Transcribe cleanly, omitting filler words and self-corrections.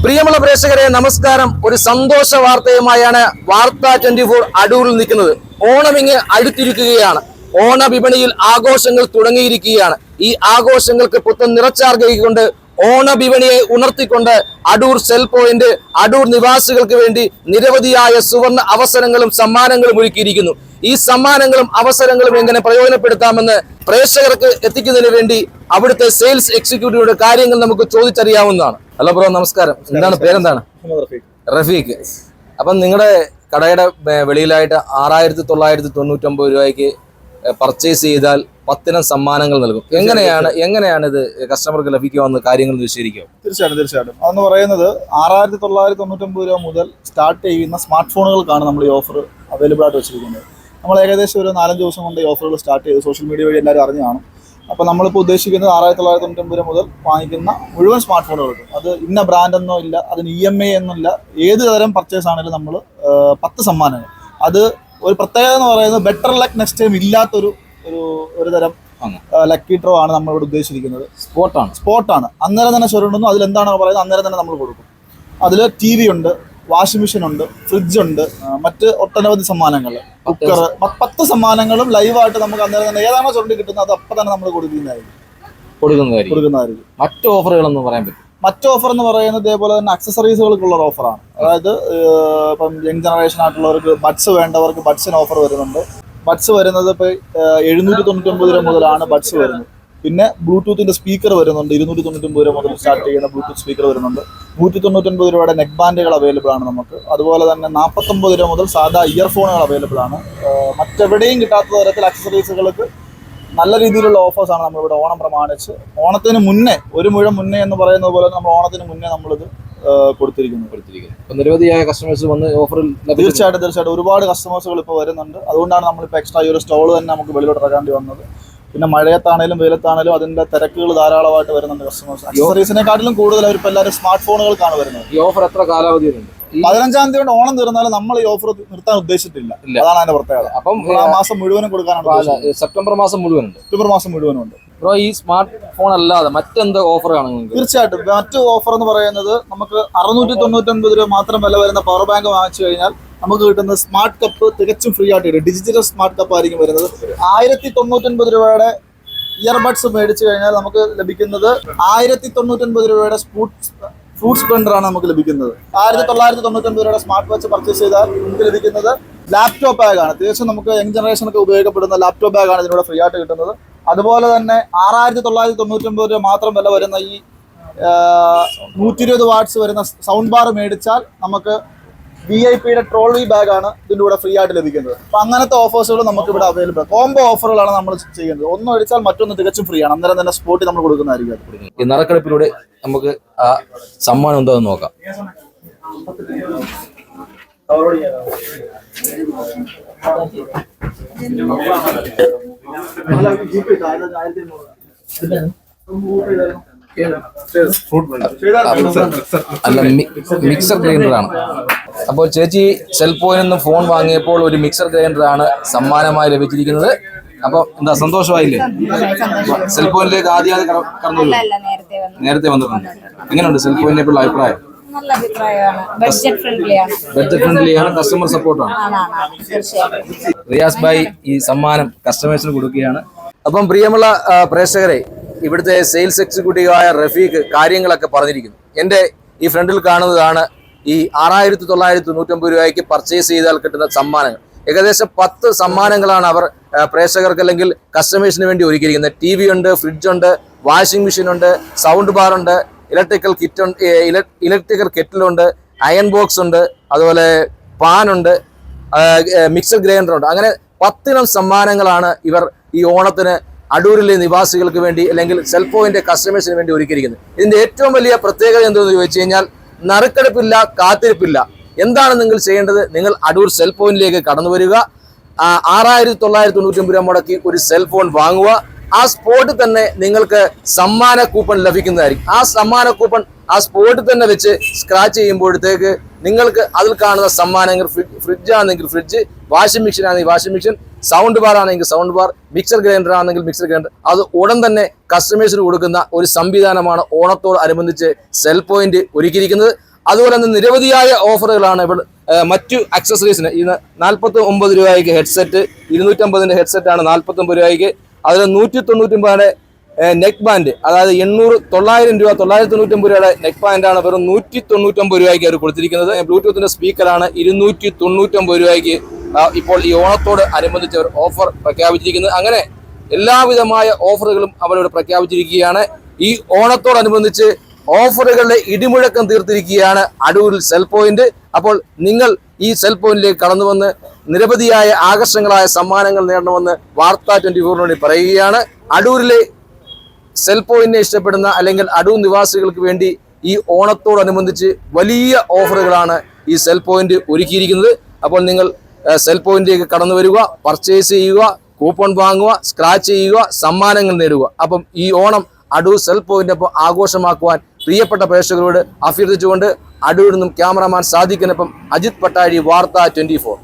പ്രിയമുള്ള പ്രേക്ഷകരെ നമസ്കാരം. ഒരു സന്തോഷ വാർത്തയുമായാണ് വാർത്ത 24 അടൂരിൽ നിൽക്കുന്നത്. ഓണമിങ്ങ് അടുത്തിരിക്കുകയാണ്. ഓണ വിപണിയിൽ ആഘോഷങ്ങൾ തുടങ്ങിയിരിക്കുകയാണ്. ഈ ആഘോഷങ്ങൾക്ക് പുത്തൻ നിറച്ചാർഗിക്കൊണ്ട് ഓണ വിപണിയെ ഉണർത്തിക്കൊണ്ട് അടൂർ സെൽ പോയിന്റ് അടൂർ നിവാസികൾക്ക് വേണ്ടി നിരവധിയായ സുവർണ അവസരങ്ങളും സമ്മാനങ്ങളും ഒരുക്കിയിരിക്കുന്നു. ഈ സമ്മാനങ്ങളും അവസരങ്ങളും എങ്ങനെ പ്രയോജനപ്പെടുത്താമെന്ന് പ്രേക്ഷകർക്ക് എത്തിക്കുന്നതിന് വേണ്ടി അവിടുത്തെ സെയിൽസ് എക്സിക്യൂട്ടീവുടെ കാര്യങ്ങൾ നമുക്ക് ചോദിച്ചറിയാവുന്നതാണ്. ഹലോ ബ്രോ, നമസ്കാരം. എന്താണ് പേരെന്താണ്? റഫീഖ്. അപ്പം നിങ്ങളുടെ കടയുടെ വെളിയിലായിട്ട് 6,999 രൂപയ്ക്ക് പർച്ചേസ് ചെയ്താൽ 10 സമ്മാനങ്ങൾ നൽകും. എങ്ങനെയാണ് ഇത് കസ്റ്റമർക്ക് ലഭിക്കുമെന്ന് കാര്യങ്ങൾ വിശദീകരിക്കും? തീർച്ചയായിട്ടും അതെന്ന് പറയുന്നത് 6,999 രൂപ മുതൽ സ്റ്റാർട്ട് ചെയ്യുന്ന സ്മാർട്ട് ഫോണുകൾക്കാണ് നമ്മൾ ഈ ഓഫർ അവൈലബിൾ ആയിട്ട് വെച്ചിരിക്കുന്നത്. നമ്മൾ ഏകദേശം ഒരു 4-5 ദിവസം കൊണ്ട് ഈ ഓഫറുകൾ സ്റ്റാർട്ട് ചെയ്തു. സോഷ്യൽ മീഡിയ വഴി എല്ലാവരും അറിഞ്ഞാണ്. അപ്പോൾ നമ്മളിപ്പോൾ ഉദ്ദേശിക്കുന്നത് 6,999 മുതൽ വാങ്ങിക്കുന്ന മുഴുവൻ സ്മാർട്ട് ഫോണുകൾക്ക്, അത് ഇന്ന ബ്രാൻഡെന്നോ ഇല്ല, അതിന് EMI എന്നില്ല, ഏത് തരം പർച്ചേസ് ആണെങ്കിലും നമ്മൾ 10 സമ്മാനങ്ങൾ. അത് ഒരു പ്രത്യേകത എന്ന് പറയുന്നത് ബെറ്റർ ലക്ക് നെക്സ്റ്റ് ടൈം ഇല്ലാത്തൊരു ഒരു തരം ലക്കി ഡ്രോ ആണ് നമ്മളിവിടെ ഉദ്ദേശിച്ചിരിക്കുന്നത്. സ്പോട്ടാണ്. അന്നേരം തന്നെ ചുരുണ്ടുന്നു. അതിലെന്താണോ പറയുന്നത് അന്നേരം തന്നെ നമ്മൾ കൊടുക്കും. അതിൽ TV ഉണ്ട്, വാഷിംഗ് മെഷീൻ ഉണ്ട്, ഫ്രിഡ്ജ് ഉണ്ട്, മറ്റ് ഒട്ടനവധി സമ്മാനങ്ങൾ, കുക്കർ, 10 സമ്മാനങ്ങളും ലൈവായിട്ട് നമുക്ക് അന്നേരം തന്നെ ഏതാണോ ചുരുണ്ടി കിട്ടുന്നത് അത് അപ്പം തന്നെ നമ്മൾ കൊടുക്കുന്നതായിരിക്കും. മറ്റു ഓഫറുകളൊന്നും പറയാൻ പറ്റും. മറ്റു ഓഫർ എന്ന് പറയുന്നത് ഇതേപോലെ തന്നെ അക്സസറീസുകൾക്കുള്ള ഓഫറാണ്. അതായത് ഇപ്പം യങ് ജനറേഷൻ ആയിട്ടുള്ളവർക്ക് ബഡ്സ് വേണ്ടവർക്ക് ബഡ്സിന് ഓഫർ വരുന്നുണ്ട്. ബഡ്സ് വരുന്നത് ഇപ്പോൾ 799 രൂപ മുതലാണ് ബഡ്സ് വരുന്നത്. പിന്നെ ബ്ലൂടൂത്തിന്റെ സ്പീക്കർ വരുന്നുണ്ട്. 299 രൂപ മുതൽ സ്റ്റാർട്ട് ചെയ്യുന്ന ബ്ലൂടൂത്ത് സ്പീക്കർ വരുന്നുണ്ട്. 199 രൂപയുടെ നെക്ക് ബാൻഡുകൾ അവൈലബിൾ ആണ് നമുക്ക്. അതുപോലെ തന്നെ 49 രൂപ മുതൽ സാധാ ഇയർഫോണുകൾ അവൈലബിൾ ആണ്. മറ്റെവിടെയും കിട്ടാത്ത തരത്തിൽ അക്സസറീസുകൾക്ക് നല്ല രീതിയിലുള്ള ഓഫേഴ്സാണ് നമ്മളിവിടെ ഓണം പ്രമാണിച്ച്. ഓണത്തിന് മുന്നേ, ഒരു മുഴം മുന്നേ എന്ന് പറയുന്നത് പോലെ നമ്മൾ ഓണത്തിന് മുന്നേ നമ്മളിത് കൊടുത്തിരിക്കുന്നു. നിരവധിയായ കസ്റ്റമേഴ്സ് വന്ന് ഓഫറിൽ തീർച്ചയായിട്ടും ഒരുപാട് കസ്റ്റമേഴ്സുകൾ ഇപ്പോൾ വരുന്നുണ്ട്. അതുകൊണ്ടാണ് നമ്മളിപ്പോൾ എക്സ്ട്രാ ഈ ഒരു സ്റ്റോൾ തന്നെ നമുക്ക് വെളിയിലോട്ട് ഇറങ്ങേണ്ടി വന്നത്. പിന്നെ മഴയത്താണേലും വെയിലത്താണേലും അതിന്റെ തിരക്കുകൾ ധാരാളമായിട്ട് വരുന്നുണ്ട്. കസ്റ്റമേഴ്സ് അക്സസറീസിനെക്കാട്ടിലും കൂടുതൽ അവരിപ്പോൾ എല്ലാവരും സ്മാർട്ട് ഫോണുകൾക്കാണ് വരുന്നത്. ഈ ഓഫർ എത്ര കാലാവധിയുണ്ട്? 15-ാം തീയതി കൊണ്ട് ഓണം തീർന്നാലും നമ്മൾ ഈ ഓഫർ നിർത്താൻ ഉദ്ദേശിച്ചിട്ടില്ല. അതാണ് അതിന്റെ പ്രത്യേകത. അപ്പം ആ മാസം മുഴുവനും കൊടുക്കാനാണ്. സെപ്റ്റംബർ മാസം മുഴുവനുണ്ട്. ബ്രോ, ഈ സ്മാർട്ട് ഫോൺ അല്ലാതെ മറ്റെന്ത് ഓഫറാണ്? തീർച്ചയായിട്ടും മറ്റു ഓഫർ എന്ന് പറയുന്നത് നമുക്ക് 699 രൂപ മാത്രം വില വരുന്ന പവർ ബാങ്ക് വാങ്ങിച്ചു കഴിഞ്ഞാൽ നമുക്ക് കിട്ടുന്നത് സ്മാർട്ട് കപ്പ് തികച്ചും ഫ്രീ ആയിട്ട് കിട്ടും. ഡിജിറ്റൽ സ്മാർട്ട് കപ്പ് ആയിരിക്കും വരുന്നത്. 1099 രൂപയുടെ ഇയർബഡ്സ് മേടിച്ചു കഴിഞ്ഞാൽ നമുക്ക് ലഭിക്കുന്നത് 1099 രൂപയുടെ ഫ്രൂട്ട്സ് ബ്ലെൻഡറാണ് നമുക്ക് ലഭിക്കുന്നത്. 1999 രൂപയുടെ സ്മാർട്ട് വാച്ച് പർച്ചേസ് ചെയ്താൽ നമുക്ക് ലഭിക്കുന്നത് ലാപ്ടോപ്പ് ബാഗാണ്. തീർച്ചയായും നമുക്ക് യങ് ജനറേഷനൊക്കെ ഉപയോഗപ്പെടുന്ന ലാപ്ടോപ്പ് ബാഗാണ് ഇതിലൂടെ ഫ്രീ ആയിട്ട് കിട്ടുന്നത്. അതുപോലെ തന്നെ 6,999 രൂപ മാത്രം വില വരുന്ന ഈ 120 വാട്ട്സ് വരുന്ന സൗണ്ട് ബാർ മേടിച്ചാൽ നമുക്ക് VIP-യുടെ ട്രോളി ബാഗാണ് ഇതിൻ്റെ കൂടെ ഫ്രീ ആയിട്ട് ലഭിക്കുന്നത്. അപ്പം അങ്ങനത്തെ ഓഫേഴ്സുകൾ നമുക്ക് ഇവിടെ അവൈലബിൾ. കോംബോ ഓഫറുകളാണ് നമ്മൾ ചെയ്യുന്നത്. ഒന്ന് മേടിച്ചാൽ മറ്റൊന്ന് തികച്ചും ഫ്രീ ആണ്. അന്നേരം തന്നെ സ്പോട്ടിൽ നമ്മൾ കൊടുക്കുന്നതായിരിക്കും. ഈ നറുക്കെടുപ്പിലൂടെ നമുക്ക് ആ സമ്മാനം എന്താണെന്ന് നോക്കാം. അല്ല, മിക്സർ ഗ്രൈൻഡറാണ്. അപ്പോൾ ചേച്ചി സെൽ പോയിന്റ് നിന്ന് ഫോൺ വാങ്ങിയപ്പോൾ ഒരു മിക്സർ ഗ്രൈൻഡറാണ് സമ്മാനമായി ലഭിച്ചിരിക്കുന്നത്. അപ്പൊ എന്താ, സന്തോഷമായില്ലേ? സെൽ പോയിന്റിലേക്ക് ആദ്യം നേരത്തെ വന്നിട്ടുണ്ട്. എങ്ങനെയുണ്ട് സെൽ പോയിന്റിലേക്കുള്ള അഭിപ്രായം? ബഡ്ജറ്റ് ഫ്രണ്ട്ലിയാണ്, കസ്റ്റമർ സപ്പോർട്ടാണ്. റിയാസ് ഭായ് ഈ സമ്മാനം കസ്റ്റമേഴ്സിന് കൊടുക്കുകയാണ്. അപ്പം പ്രിയമുള്ള പ്രേക്ഷകരെ, ഇവിടുത്തെ സെയിൽസ് എക്സിക്യൂട്ടീവായ റഫീഖ് കാര്യങ്ങളൊക്കെ പറഞ്ഞിരിക്കുന്നു. എൻ്റെ ഈ ഫ്രണ്ടിൽ കാണുന്നതാണ് ഈ 6,999 രൂപയ്ക്ക് പർച്ചേസ് ചെയ്താൽ കിട്ടുന്ന സമ്മാനങ്ങൾ. ഏകദേശം 10 സമ്മാനങ്ങളാണ് അവർ പ്രേക്ഷകർക്ക് അല്ലെങ്കിൽ കസ്റ്റമേഴ്സിന് വേണ്ടി ഒരുക്കിയിരിക്കുന്നത്. TV ഉണ്ട്, ഫ്രിഡ്ജ് ഉണ്ട്, വാഷിംഗ് മെഷീൻ ഉണ്ട്, സൗണ്ട് ബാർ ഉണ്ട്, ഇലക്ട്രിക്കൽ കെറ്റിലുണ്ട്, അയൺ ബോക്സ് ഉണ്ട്, അതുപോലെ പാനുണ്ട്, മിക്സർ ഗ്രൈൻഡർ ഉണ്ട്. അങ്ങനെ 10 സമ്മാനങ്ങളാണ് ഇവർ ഈ ഓണത്തിന് അടൂരിലെ നിവാസികൾക്ക് വേണ്ടി അല്ലെങ്കിൽ സെൽ പോയിന്റ് കസ്റ്റമേഴ്സിന് വേണ്ടി ഒരുക്കിയിരിക്കുന്നത്. ഇതിന്റെ ഏറ്റവും വലിയ പ്രത്യേകത എന്തെന്ന് ചോദിച്ചു കഴിഞ്ഞാൽ നറുക്കെടുപ്പില്ല, കാത്തിരിപ്പില്ല. എന്താണ് നിങ്ങൾ ചെയ്യേണ്ടത്? നിങ്ങൾ അടൂർ സെൽ പോയിന്റിലേക്ക് കടന്നു വരിക. 6,999 രൂപ മുടക്കി ഒരു സെൽ ഫോൺ വാങ്ങുക. ആ സ്പോട്ടിൽ തന്നെ നിങ്ങൾക്ക് സമ്മാന കൂപ്പൺ ലഭിക്കുന്നതായിരിക്കും. ആ സമ്മാന കൂപ്പൺ ആ സ്പോട്ടിൽ തന്നെ വെച്ച് സ്ക്രാച്ച് ചെയ്യുമ്പോഴത്തേക്ക് നിങ്ങൾക്ക് അതിൽ കാണുന്ന സമ്മാനങ്ങൾ, ഫ്രിഡ്ജ് ആണെങ്കിൽ ഫ്രിഡ്ജ്, വാഷിംഗ് മെഷീൻ ആണെങ്കിൽ വാഷിംഗ് മെഷീൻ, സൗണ്ട് ബാർ ആണെങ്കിൽ സൗണ്ട് ബാർ, മിക്സർ ഗ്രൈൻഡർ ആണെങ്കിൽ മിക്സർ ഗ്രൈൻഡർ, അത് ഉടൻ തന്നെ കസ്റ്റമേഴ്സിന് കൊടുക്കുന്ന ഒരു സംവിധാനമാണ് ഓണത്തോട് അനുബന്ധിച്ച് സെൽ പോയിന്റ് ഒരുക്കിയിരിക്കുന്നത്. അതുപോലെ തന്നെ നിരവധിയായ ഓഫറുകളാണ് ഇവിടെ മറ്റു അക്സസറീസിന്. ഈ 49 രൂപയ്ക്ക് ഹെഡ്സെറ്റ്, 250 ഹെഡ്സെറ്റ് ആണ് 49 രൂപയ്ക്ക്. അതിൽ 199 നെക്ക് ബാൻഡ്, അതായത് 900 രൂപ 999 രൂപയുടെ നെക്ക് ബാൻഡാണ് വെറും 199 രൂപയ്ക്ക് അവർ കൊടുത്തിരിക്കുന്നത്. ബ്ലൂടൂത്തിന്റെ സ്പീക്കറാണ് 299 രൂപയ്ക്ക് ഇപ്പോൾ ഈ ഓണത്തോട് അനുബന്ധിച്ച് അവർ ഓഫർ പ്രഖ്യാപിച്ചിരിക്കുന്നത്. അങ്ങനെ എല്ലാവിധമായ ഓഫറുകളും അവരോട് പ്രഖ്യാപിച്ചിരിക്കുകയാണ്. ഈ ഓണത്തോടനുബന്ധിച്ച് ഓഫറുകളുടെ ഇടിമുഴക്കം തീർത്തിരിക്കുകയാണ് അടൂരിൽ സെൽ പോയിന്റ്. അപ്പോൾ നിങ്ങൾ ഈ സെൽ പോയിന്റിലേക്ക് കടന്നു വന്ന് നിരവധിയായ ആകർഷകങ്ങളായ സമ്മാനങ്ങൾ നേടണമെന്ന് വാർത്ത 24 വേണ്ടി പറയുകയാണ്. അടൂരിലെ സെൽ പോയിന്റിനെ ഇഷ്ടപ്പെടുന്ന അല്ലെങ്കിൽ അടൂർ നിവാസികൾക്ക് വേണ്ടി ഈ ഓണത്തോടനുബന്ധിച്ച് വലിയ ഓഫറുകളാണ് ഈ സെൽ പോയിന്റ് ഒരുക്കിയിരിക്കുന്നത്. അപ്പോൾ നിങ്ങൾ സെൽ പോയിന്റിലേക്ക് കടന്നു വരിക, പർച്ചേസ് ചെയ്യുക, കൂപ്പൺ വാങ്ങുക, സ്ക്രാച്ച് ചെയ്യുക, സമ്മാനങ്ങൾ നേടുക. അപ്പം ഈ ഓണം അടൂർ സെൽ പോയിന്റിനൊപ്പം ആഘോഷമാക്കുവാൻ പ്രിയപ്പെട്ട പ്രേക്ഷകരോട് അഭ്യർത്ഥിച്ചുകൊണ്ട് അടൂരിൽ നിന്നും ക്യാമറാമാൻ സാദിഖിനൊപ്പം അജിത് പട്ടാഴി, വാർത്ത 24.